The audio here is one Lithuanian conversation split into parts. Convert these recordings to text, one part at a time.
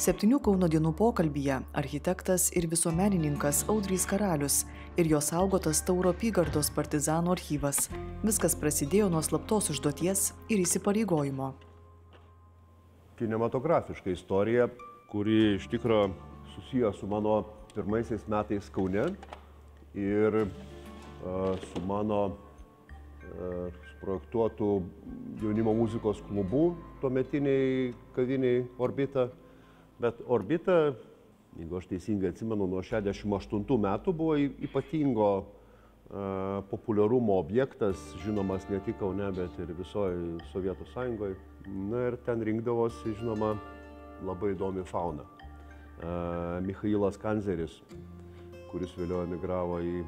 7 Kauno dienų pokalbyje architektas ir visuomenininkas Audrys Karalius ir jo saugotas Tauro apygardos partizanų archyvas. Viskas prasidėjo nuo slaptos užduoties ir įsipareigojimo. Kinematografiška istorija, kuri iš tikro susiję su mano pirmaisiais metais Kaune ir su mano projektuotų jaunimo muzikos klubų tuometiniai kaviniai Orbita. Bet Orbita, jeigu aš teisingai atsimenu, nuo 68 metų buvo ypatingo populiarumo objektas, žinomas ne tik Kaune, bet ir visoje Sovietų Sąjungoje. Na ir ten rinkdavosi, žinoma, labai įdomi fauna. Michailas Kanzeris, kuris vėliau emigravo į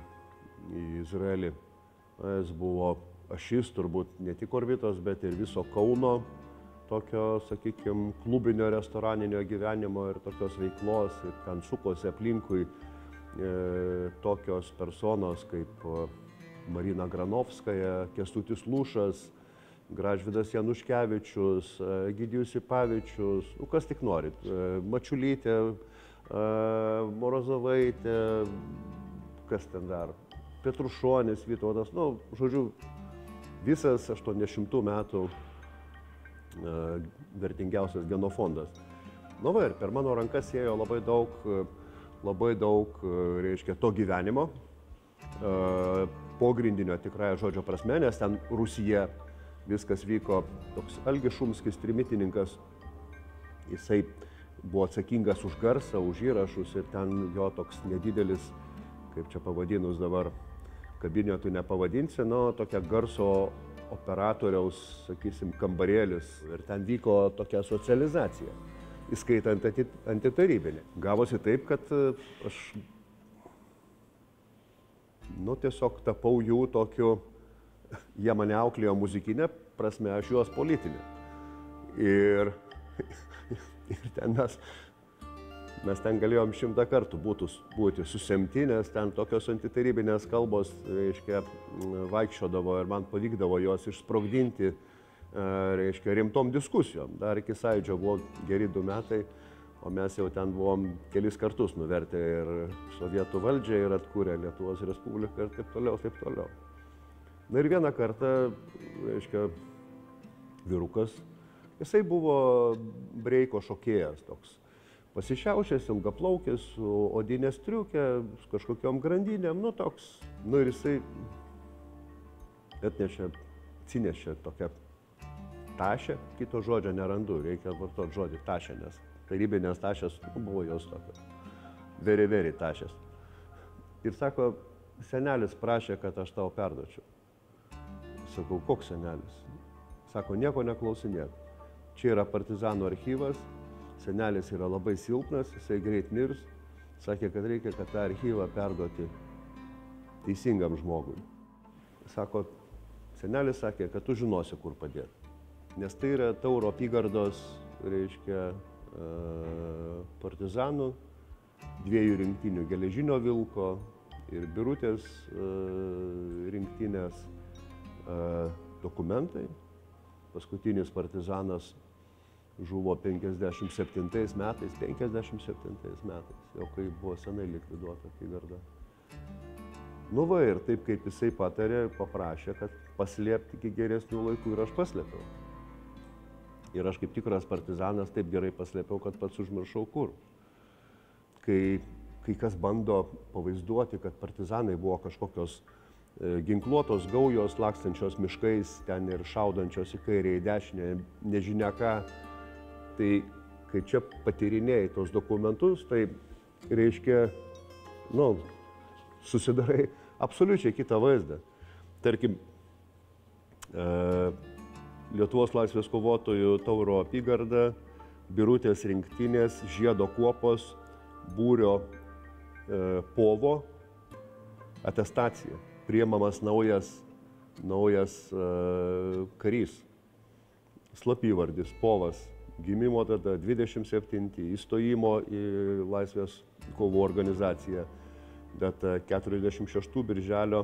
Izraelį. Jis buvo ašis turbūt ne tik Orbitos, bet ir viso Kauno tokio, sakykime, klubinio restoraninio gyvenimo ir tokios veiklos. Ir ten sukosi aplinkui tokios personos kaip Marina Granovskaja, Kęstutis Lūšas, Gražvydas Januškevičius, Egidijus Sipavičius, kas tik norit, Mačiulytė, Morozovaitė, kas ten dar, Petrušonis, Vytautas, žodžiu, visas 80 metų vertingiausias genofondas. Ir per mano rankas ėjo labai daug, reiškia, to gyvenimo, pogrindinio tikrąją žodžio prasme, nes ten Rusija viskas vyko. Toks Algis Šumskis, trimitininkas, jisai buvo atsakingas už garsą, už įrašus ir ten jo toks nedidelis, kaip čia pavadinus dabar, kabinetų nepavadinsi, tokia garso operatoriaus, sakysim, kambarėlis. Ir ten vyko tokia socializacija, įskaitant antitarybinę. Gavosi taip, kad aš tiesiog tapau jų tokiu, jie mane auklėjo muzikinę prasme, aš juos politinę. Ir ten mes ten galėjom 100 kartų būti susemti, nes ten tokios antitarybinės kalbos, reiškia, vaikščiodavo ir man pavykdavo juos išsprogdinti, reiškia, rimtom diskusijom. Dar iki Sąjūdžio buvo geri 2 metai, o mes jau ten buvom kelis kartus nuvertę ir Sovietų valdžią ir atkūrę Lietuvos Respubliką ir taip toliau, taip toliau. Na ir vieną kartą, reiškia, vyrukas, jisai buvo breiko šokėjas toks. Pasišiaušęs, ilgaplaukęs, su odinė striukė, su kažkokiom grandinėm, toks. Ir jisai atsinešė tokią tašę, kito žodžio nerandu, reikia vartoti žodį tašę, nes tarybinės tašės buvo jos tokios, veri tašės. Ir sako, senelis prašė, kad aš tau perduočiau. Sakau, koks senelis? Sako, nieko neklausinėk. Čia yra partizanų archyvas. Senelis yra labai silpnas, jisai greit mirs, sakė, kad reikia, kad tą archyvą perduoti teisingam žmogui. Sako, senelis sakė, kad tu žinosi, kur padėti. Nes tai yra Tauro apygardos, reiškia, partizanų, 2 rinktinių Geležinio Vilko ir Birutės rinktinės dokumentai. Paskutinis partizanas žuvo 57 metais, jau kai buvo senai likviduota apygarda. Ir taip kaip jisai patarė, paprašė, kad paslėpti iki geresnių laikų ir aš paslėpiau. Ir aš kaip tikras partizanas taip gerai paslėpiau, kad pats užmiršau kur. Kai kas bando pavaizduoti, kad partizanai buvo kažkokios ginkluotos gaujos, lakstančios miškais, ten ir šaudančios į kairę, į dešinę, nežinia ką, tai kai čia patyrinėjai tos dokumentus, tai reiškia, susidarai absoliučiai kitą vaizdą. Tarkim, Lietuvos laisvės kovotojų Tauro apygarda, Birutės rinktinės, Žiedo kuopos, Būrio povo atestacija. Priimamas naujas karys, slapyvardis, povas, gimimo data 27, įstojimo į Laisvės kovų organizaciją, data 46 birželio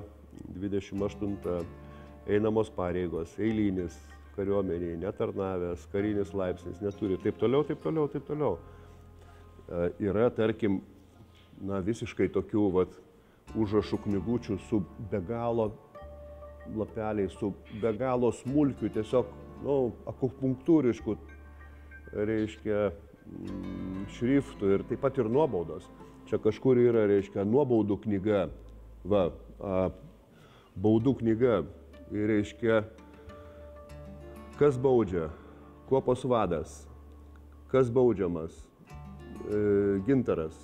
28, einamos pareigos, eilinis, kariuomeniai, netarnavęs, karinis laipsnis, neturi, taip toliau, taip toliau, taip toliau. yra, tarkim, visiškai tokių užrašų knygučių su be galo lapeliais, su be galo smulkių, tiesiog, akupunktūriškų, reiškia, šriftų ir taip pat ir nuobaudos. Čia kažkur yra, reiškia, nuobaudų knyga, baudų knyga, reiškia, kas baudžia, kuopos vadas, kas baudžiamas, gintaras,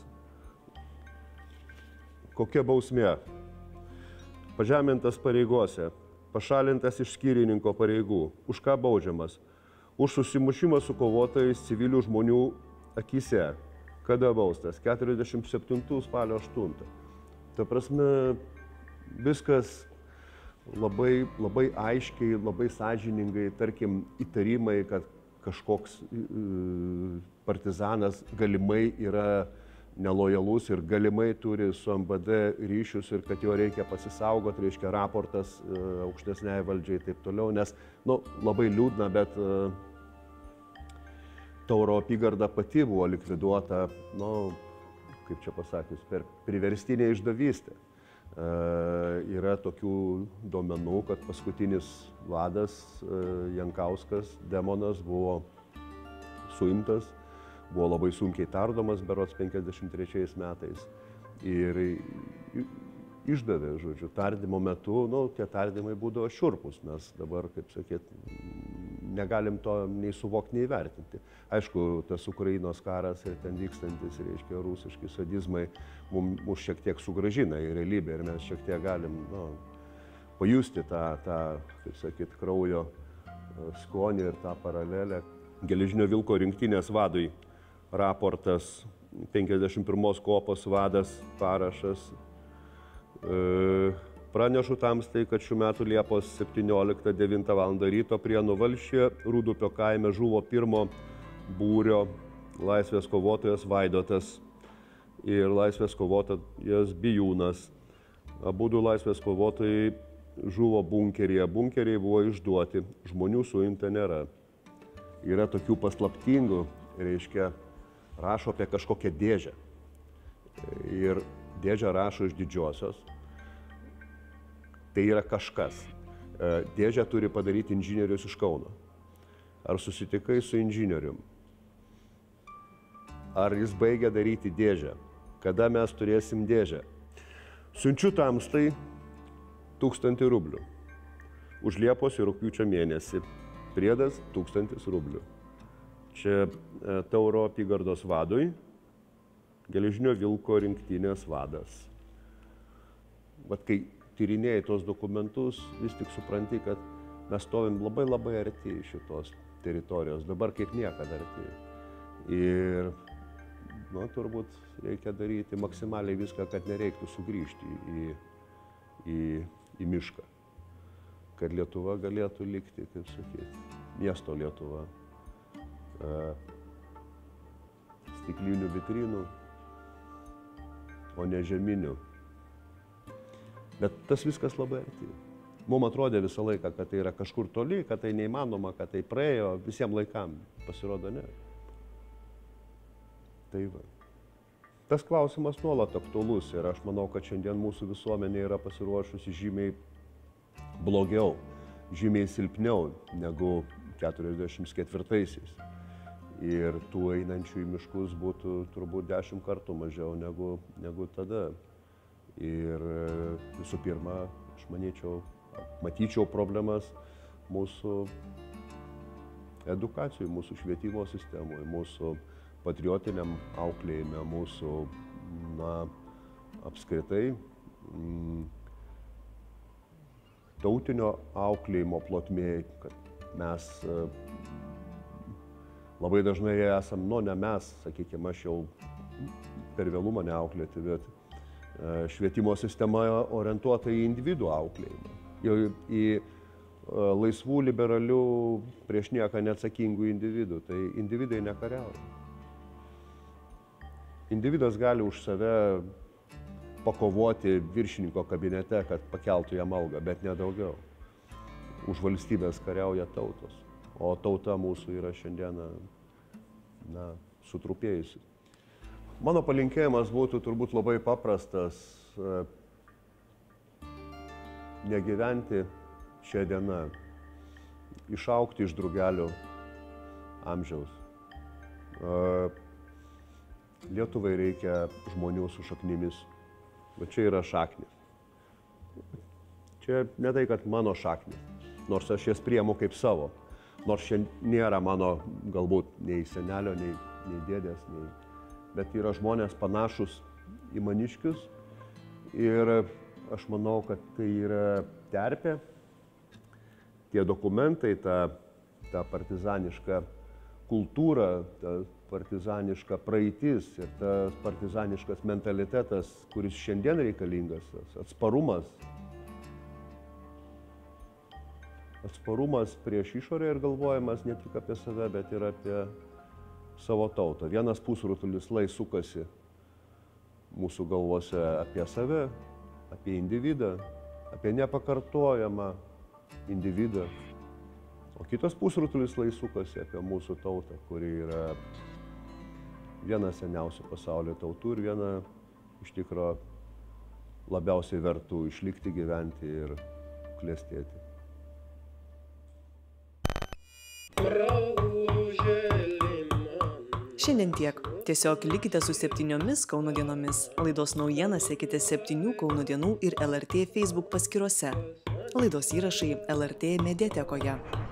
kokia bausmė, pažemintas pareigose, pašalintas iš skyrininko pareigų, už ką baudžiamas, už susimušimą su kovotojais civilių žmonių akyse, kada baustas, 47 spalio 8. Ta prasme, viskas labai aiškiai, labai sąžiningai, tarkim, įtarimai, kad kažkoks partizanas galimai yra nelojalus ir galimai turi su MVD ryšius ir kad jo reikia pasisaugoti, reiškia raportas aukštesniai valdžiai ir taip toliau, nes, labai liūdna, bet Tauro apygarda pati buvo likviduota, kaip čia pasakius, per priverstinę išdavystę. Yra tokių duomenų, kad paskutinis vadas Jankauskas, demonas, buvo suimtas, buvo labai sunkiai tardomas, berods 53 metais. Ir išdavė, žodžiu, tardymo metu, tie tardymai būdavo šiurpus, mes dabar, kaip sakyt, negalim to nei suvokti, nei vertinti. Aišku, tas Ukrainos karas ir ten vykstantis, reiškia, rusiški sadizmai mus šiek tiek sugrąžina į realybę ir mes šiek tiek galim pajusti tą, kaip sakyt, kraujo skonį ir tą paralelę. Geležinio vilko rinktinės vadui raportas, 51 kuopos vadas, parašas. Pranešu tamstai, kad šių metų Liepos 17-9 val. Ryto Prienų valsčiuje Rūdupio kaime žuvo pirmo būrio laisvės kovotojas Vaidotas ir laisvės kovotojas Bijūnas. Abudu laisvės kovotojai žuvo bunkeryje. Bunkeriai buvo išduoti, žmonių suimta nėra. Yra tokių paslaptingų, reiškia, rašo apie kažkokią dėžę. Ir dėžę rašo iš didžiosios. Tai yra kažkas. Dėžę turi padaryti inžinierius iš Kauno. Ar susitikai su inžinierium? Ar jis baigia daryti dėžę? Kada mes turėsim dėžę? Siunčiu tamstai 1000 rublių. Už Liepos ir rugpjūčio mėnesį. Priedas 1000 rublių. Čia Tauro apygardos vadui, Geležinio vilko rinktinės vadas. Vat kai tyrinėjai tos dokumentus, vis tik supranti, kad mes stovim labai arti šitos teritorijos, dabar kaip niekada arti. Ir, turbūt reikia daryti maksimaliai viską, kad nereiktų sugrįžti į mišką. Kad Lietuva galėtų likti, kaip sakyti, miesto Lietuva. Stiklinių vitrinų, o ne žeminių. Bet tas viskas labai arti. Mums atrodė visą laiką, kad tai yra kažkur toli, kad tai neįmanoma, kad tai praėjo visiems laikam. Pasirodo, ne. Tai va. Tas klausimas nuolat aktualus ir aš manau, kad šiandien mūsų visuomenė yra pasiruošusi žymiai blogiau, žymiai silpniau negu 44-aisiais. Ir tų einančių į miškus būtų turbūt 10 kartų mažiau negu tada. Ir visų pirma, aš matyčiau problemas mūsų edukacijai, mūsų švietimo sistemoje, mūsų patriotiniam auklėjime, mūsų, apskritai tautinio auklėjimo plotmėje, kad mes labai dažnai esam, ne mes, sakykime, aš jau per vėlų mane auklėti, bet švietimo sistema orientuota į individų auklėjimą, į laisvų, liberalių, prieš nieką neatsakingų individų. Tai individai nekariauja. Individas gali už save pakovoti viršininko kabinete, kad pakeltų jam algą, bet nedaugiau. Už valstybės kariauja tautos, o tauta mūsų yra šiandieną sutrupėjusi. Mano palinkėjimas būtų turbūt labai paprastas - negyventi šią dieną, išaugti iš drugelių amžiaus. Lietuvai reikia žmonių su šaknimis. Va čia yra šaknis. Čia ne tai, kad mano šaknis, nors aš jas priemu kaip savo. Nors čia nėra mano galbūt nei senelio, nei dėdės, bet yra žmonės panašus į maniškius. Ir aš manau, kad tai yra terpė, tie dokumentai, ta partizaniška kultūra, ta partizaniška praeitis ir tas partizaniškas mentalitetas, kuris šiandien reikalingas, atsparumas prieš išorę ir galvojimas ne tik apie save, bet ir apie savo tautą. Vienas pusrutulis lai sukasi mūsų galvose apie save, apie individą, apie nepakartojamą individą. O kitas pusrutulis lai sukasi apie mūsų tautą, kuri yra viena seniausių pasaulio tautų ir viena iš tikro labiausiai vertų išlikti, gyventi ir klestėti. Šiandien tiek. Tiesiog likite su 7 Kauno dienomis. Laidos naujienas sekite 7 Kauno dienų ir LRT Facebook paskyrose. Laidos įrašai LRT mediatekoje.